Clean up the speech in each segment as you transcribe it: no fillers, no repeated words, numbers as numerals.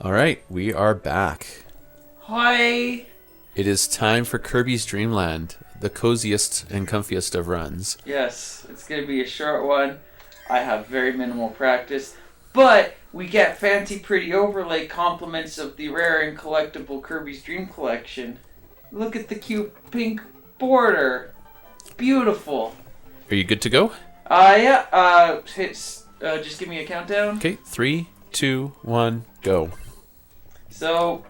All right, we are back. Hi. It is time for Kirby's Dream Land, the coziest and comfiest of runs. Yes, it's going to be a short one. I have very minimal practice, but we get fancy pretty overlay compliments of the rare and collectible Kirby's Dream Collection. Look at the cute pink border. Beautiful. Are you good to go? Yeah, just give me a countdown. Okay, 3, 2, 1, go. So,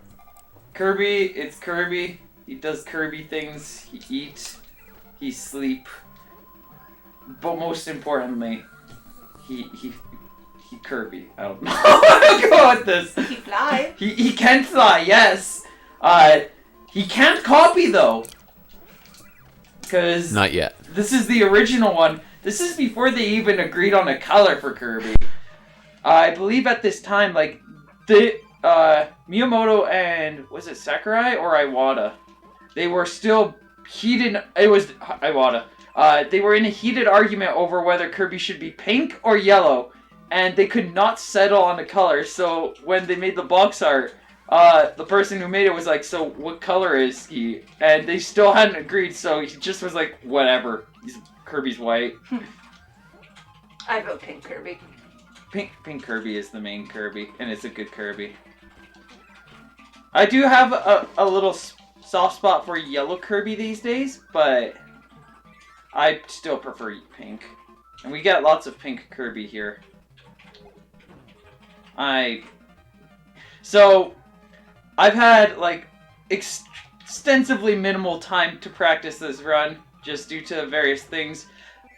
Kirby, it's Kirby. He does Kirby things. He eats. He sleep. But most importantly, he Kirby. I don't know how to go with this. He fly. He can fly, yes. He can't copy though. Because Not yet. this is the original one. This is before they even agreed on a color for Kirby. I believe at this time, like, the Miyamoto and, was it Sakurai or Iwata? They were still heated, it was Iwata. They were in a heated argument over whether Kirby should be pink or yellow. And they could not settle on the color, so when they made the box art, the person who made it was like, so what color is he? And they still hadn't agreed, so he just was like, whatever. Kirby's white. I vote pink Kirby. Pink Kirby is the main Kirby, and it's a good Kirby. I do have a little soft spot for yellow Kirby these days, but I still prefer pink. And we get lots of pink Kirby here. So, I've had, like, extensively minimal time to practice this run, just due to various things.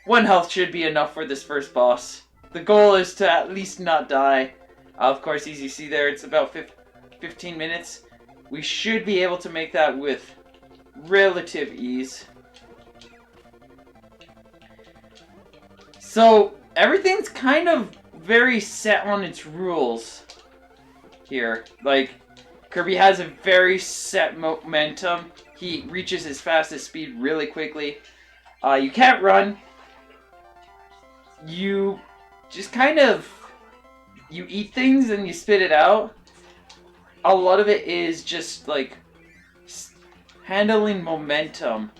1 health should be enough for this first boss. The goal is to at least not die. Of course, as you see there, it's about 15 minutes. We should be able to make that with relative ease. So, everything's kind of very set on its rules here. Like, Kirby has a very set momentum. He reaches his fastest speed really quickly. You can't run. You just kind of, you eat things and you spit it out. A lot of it is just like handling momentum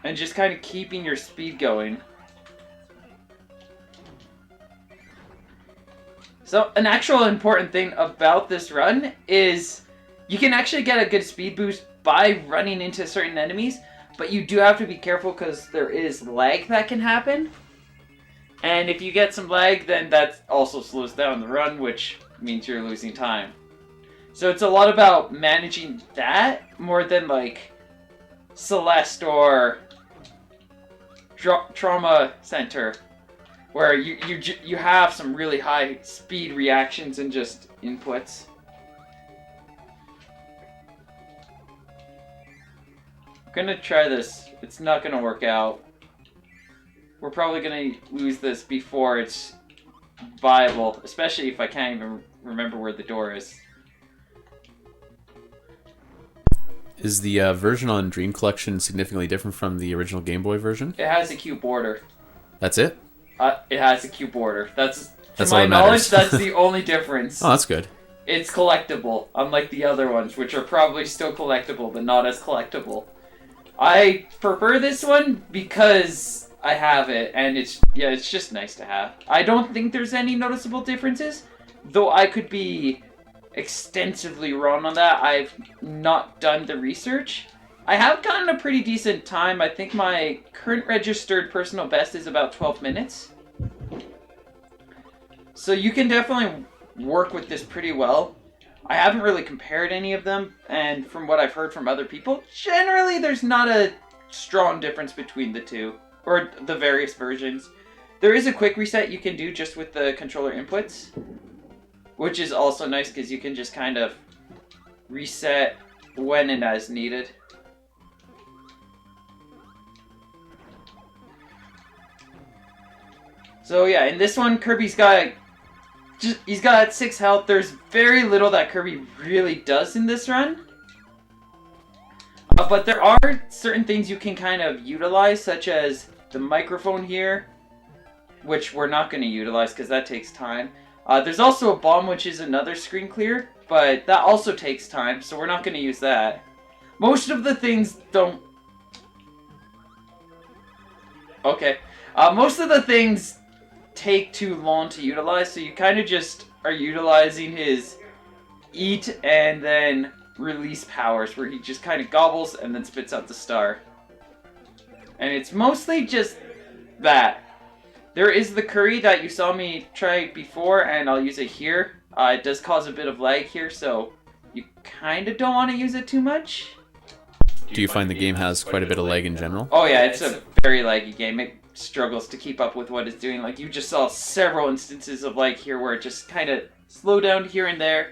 and just kind of keeping your speed going. So an actual important thing about this run is you can actually get a good speed boost by running into certain enemies, but you do have to be careful because there is lag that can happen. And if you get some lag, then that also slows down the run, which means you're losing time. So it's a lot about managing that more than like Celeste or Trauma Center, where you have some really high speed reactions and just inputs. I'm gonna try this. It's not gonna work out. We're probably gonna lose this before it's viable, especially if I can't even remember where the door is. Is the version on Dream Collection significantly different from the original Game Boy version? It has a cute border. That's it? It has a cute border. That's to all my that knowledge, matters. that's the only difference. Oh, that's good. It's collectible, unlike the other ones, which are probably still collectible, but not as collectible. I prefer this one because I have it, and it's just nice to have. I don't think there's any noticeable differences, though I could be extensively wrong on that. I've not done the research. I have gotten a pretty decent time. I think my current registered personal best is about 12 minutes. So you can definitely work with this pretty well. I haven't really compared any of them, and from what I've heard from other people, generally there's not a strong difference between the two, or the various versions. There is a quick reset you can do just with the controller inputs, which is also nice because you can just kind of reset when and as needed. So yeah, in this one, Kirby's got he's got 6 health. There's very little that Kirby really does in this run. But there are certain things you can kind of utilize, such as the microphone here, which we're not going to utilize because that takes time. There's also a bomb, which is another screen clear. but that also takes time, so we're not going to use that. Most of the things don't... Okay. Most of the things take too long to utilize, so you kind of just are utilizing his eat and then release powers, where he just kind of gobbles and then spits out the star. And it's mostly just that. There is the curry that you saw me try before, and I'll use it here. It does cause a bit of lag here, so you kind of don't want to use it too much. Do you find the game has quite a bit of lag in general? Oh yeah, it's a very laggy game. It struggles to keep up with what it's doing. Like, you just saw several instances of lag here where it just kind of slowed down here and there.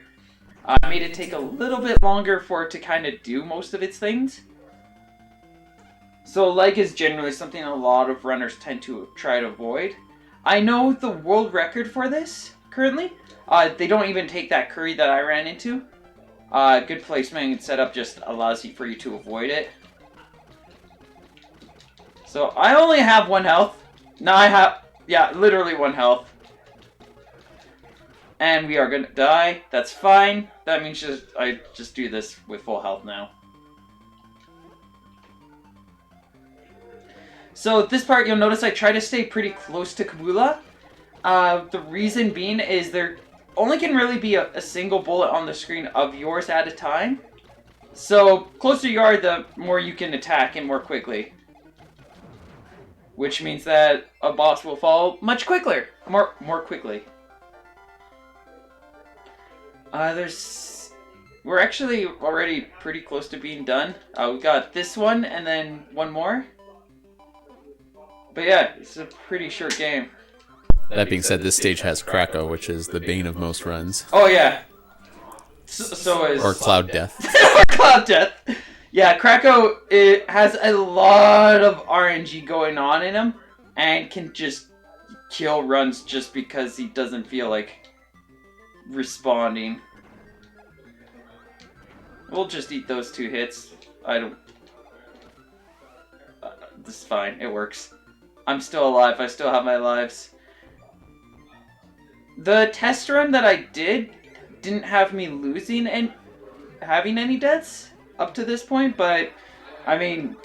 Made it take a little bit longer for it to kind of do most of its things. So lag is generally something a lot of runners tend to try to avoid. I know the world record for this, currently. They don't even take that curry that I ran into. Good placement and setup just allows for you to avoid it. So I only have 1 health. Now I have, yeah, literally 1 health. And we are gonna die. That's fine. That means I just do this with full health now. So this part, you'll notice I try to stay pretty close to Kabula. The reason being is there only can really be a single bullet on the screen of yours at a time. So closer you are, the more you can attack and more quickly. Which means that a boss will fall much quicker. More quickly. We're actually already pretty close to being done. We got this one and then one more. But yeah, it's a pretty short game. That being said, this stage has Krakow, which is the bane of most runs. Oh yeah. So is... Or Cloud Death. Or Cloud Death. Yeah, Krakow, it has a lot of RNG going on in him. And can just kill runs just because he doesn't feel like responding. We'll just eat those 2 hits. This is fine. It works. I'm still alive. I still have my lives. The test run that I didn't have me losing and having any deaths up to this point, but I mean,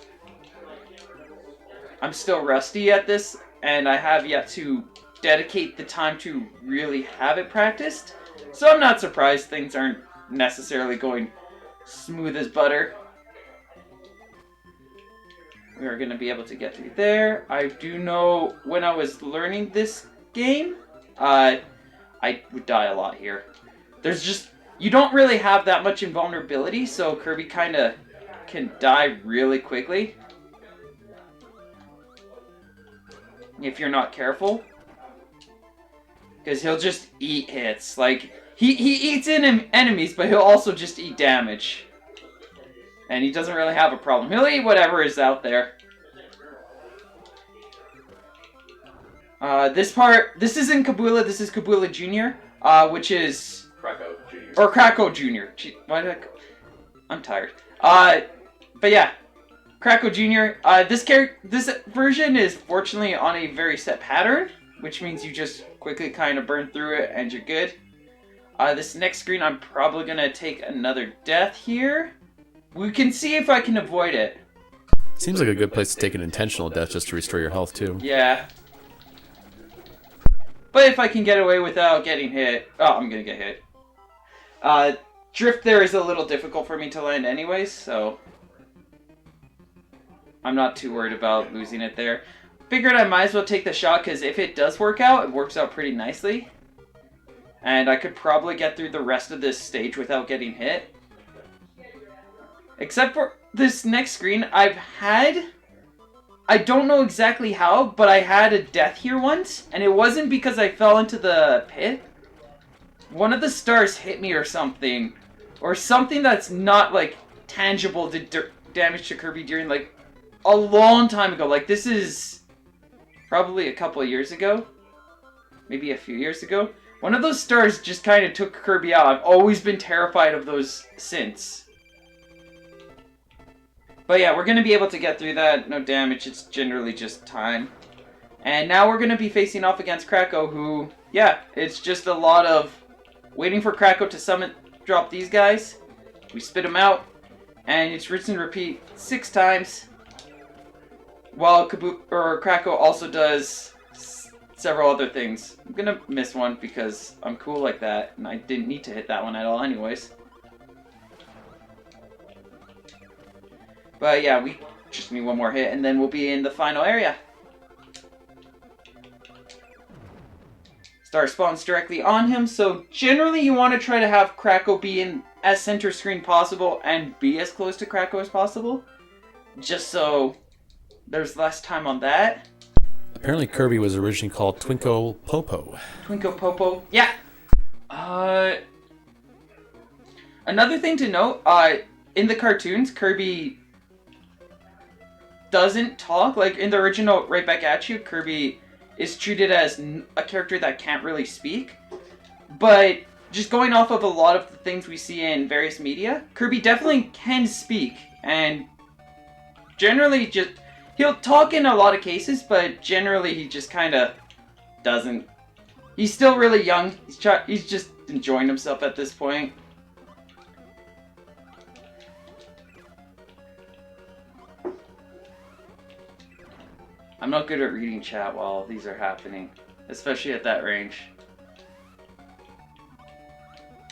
I'm still rusty at this, and I have yet to dedicate the time to really have it practiced. So I'm not surprised things aren't necessarily going smooth as butter. We are going to be able to get through there. I do know when I was learning this game, I would die a lot here. There's just, you don't really have that much invulnerability, so Kirby kind of can die really quickly. If you're not careful. Because he'll just eat hits. Like, he eats enemies, but he'll also just eat damage. And he doesn't really have a problem. He'll eat whatever is out there. This isn't Kabula, this is Kabula Jr., which is... Krakow Jr. Or Krakow Jr. I'm tired. But yeah, Krakow Jr. This version is fortunately on a very set pattern, which means you just quickly kind of burn through it and you're good. This next screen, I'm probably going to take another death here. We can see if I can avoid it. Seems like a good place to take an intentional death just to restore your health, too. Yeah. But if I can get away without getting hit... Oh, I'm going to get hit. Drift there is a little difficult for me to land anyways, so... I'm not too worried about losing it there. Figured I might as well take the shot, because if it does work out, it works out pretty nicely. And I could probably get through the rest of this stage without getting hit. Except for this next screen, I don't know exactly how, but I had a death here once, and it wasn't because I fell into the pit. One of the stars hit me or something that's not, like, tangible to damage to Kirby during, like, a long time ago. Like, this is probably a couple of years ago. Maybe a few years ago. One of those stars just kind of took Kirby out. I've always been terrified of those since. But yeah, we're going to be able to get through that. No damage, it's generally just time. And now we're going to be facing off against Krakow, who, yeah, it's just a lot of waiting for Krakow to summon drop these guys. We spit them out, and it's rinse and repeat 6 times. While Krako also does several other things. I'm gonna miss one because I'm cool like that, and I didn't need to hit that one at all anyways. But yeah, we just need one more hit, and then we'll be in the final area. Star spawns directly on him, so generally you want to try to have Krako be in as center screen possible and be as close to Krako as possible. Just so there's less time on that. Apparently Kirby was originally called Twinkle Popo. Twinkle Popo. Yeah. Another thing to note, in the cartoons, Kirby doesn't talk. Like in the original Right Back At You, Kirby is treated as a character that can't really speak. But just going off of a lot of the things we see in various media, Kirby definitely can speak. And generally just... he'll talk in a lot of cases, but generally he just kind of doesn't. He's still really young. He's just enjoying himself at this point. I'm not good at reading chat while these are happening, especially at that range.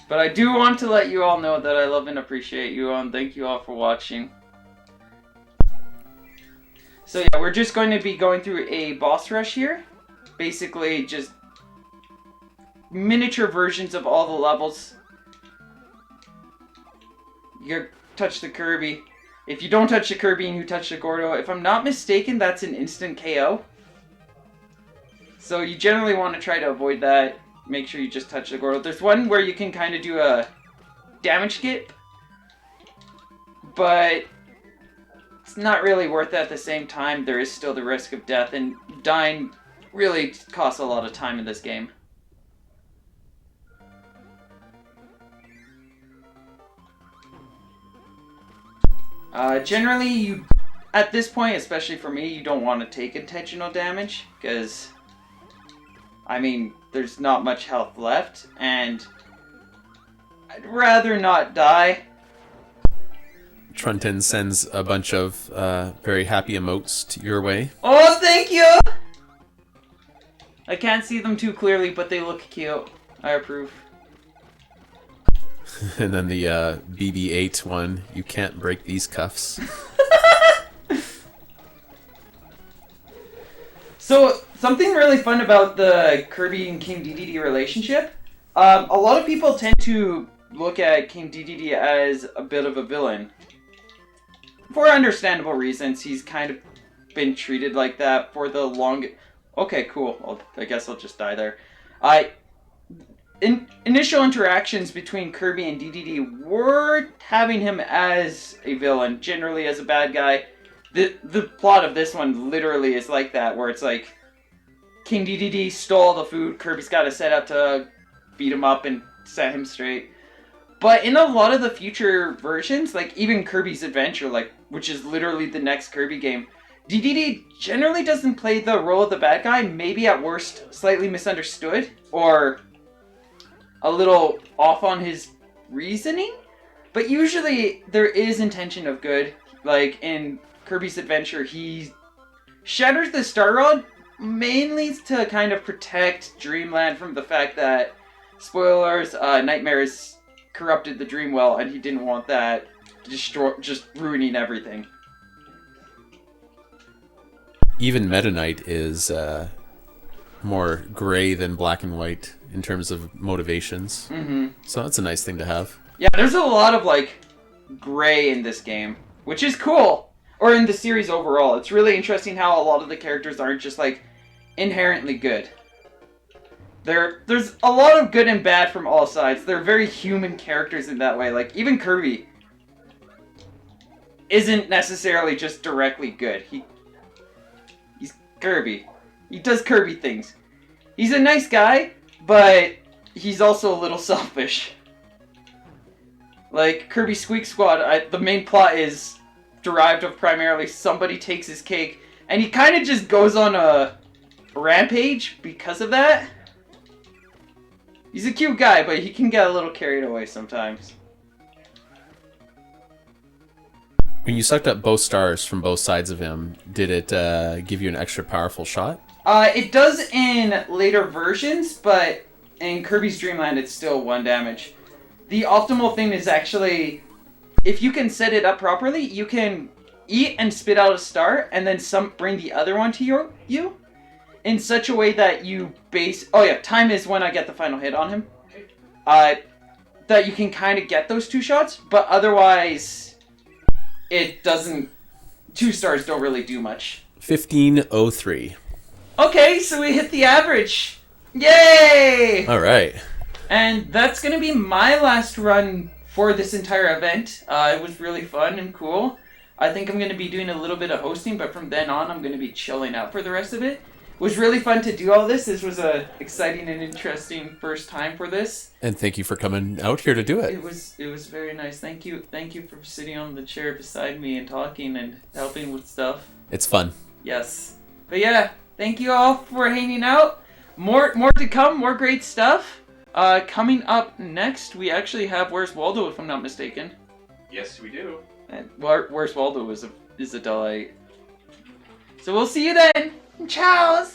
But I do want to let you all know that I love and appreciate you all, and thank you all for watching. So yeah, we're just going to be going through a boss rush here. Basically just miniature versions of all the levels. You touch the Kirby. If you don't touch the Kirby and you touch the Gordo, if I'm not mistaken, that's an instant KO. So you generally want to try to avoid that. Make sure you just touch the Gordo. There's one where you can kind of do a damage skip. But it's not really worth it at the same time. There is still the risk of death, and dying really costs a lot of time in this game. Generally, you, at this point, especially for me, you don't want to take intentional damage, because, I mean, there's not much health left, and I'd rather not die. Trunten sends a bunch of very happy emotes to your way. Oh, thank you! I can't see them too clearly, but they look cute. I approve. And then the BB-8 one, you can't break these cuffs. So, something really fun about the Kirby and King Dedede relationship, a lot of people tend to look at King Dedede as a bit of a villain. For understandable reasons, he's kind of been treated like that for the longest... Okay, cool. I guess I'll just die there. Initial interactions between Kirby and Dedede were having him as a villain, generally as a bad guy. The plot of this one literally is like that, where it's like King Dedede stole the food, Kirby's got to set out to beat him up and set him straight. But in a lot of the future versions, like even Kirby's Adventure, like which is literally the next Kirby game, Dedede generally doesn't play the role of the bad guy, maybe at worst slightly misunderstood, or a little off on his reasoning, but usually there is intention of good. Like in Kirby's Adventure, he shatters the Star Rod mainly to kind of protect Dreamland from the fact that, spoilers, Nightmares corrupted the Dream Well, and he didn't want that just ruining everything. Even Meta Knight is more gray than black and white in terms of motivations. Mm-hmm. So that's a nice thing to have. Yeah, there's a lot of, like, gray in this game, which is cool. Or in the series overall. It's really interesting how a lot of the characters aren't just, like, inherently good. There's a lot of good and bad from all sides. They're very human characters in that way. Like, even Kirby isn't necessarily just directly good. He's Kirby. He does Kirby things. He's a nice guy, but he's also a little selfish. Like, Kirby Squeak Squad, the main plot is derived of primarily somebody takes his cake, and he kind of just goes on a rampage because of that. He's a cute guy, but he can get a little carried away sometimes. When you sucked up both stars from both sides of him, did it give you an extra powerful shot? It does in later versions, but in Kirby's Dream Land, it's still 1 damage. The optimal thing is actually, if you can set it up properly, you can eat and spit out a star, and then bring the other one to you, in such a way that you base. Oh yeah, time is when I get the final hit on him. That you can kind of get those 2 shots, but otherwise, it doesn't. 2 stars don't really do much. 1503. Okay, so we hit the average. Yay! All right. And that's going to be my last run for this entire event. It was really fun and cool. I think I'm going to be doing a little bit of hosting, but from then on, I'm going to be chilling out for the rest of it. It was really fun to do all this. This was a exciting and interesting first time for this. And thank you for coming out here to do it. It was very nice. Thank you for sitting on the chair beside me and talking and helping with stuff. It's fun. Yes. But yeah, thank you all for hanging out. More to come, more great stuff. Coming up next, we actually have Where's Waldo, if I'm not mistaken. Yes, we do. And Where's Waldo is a delight. So we'll see you then. Ciao.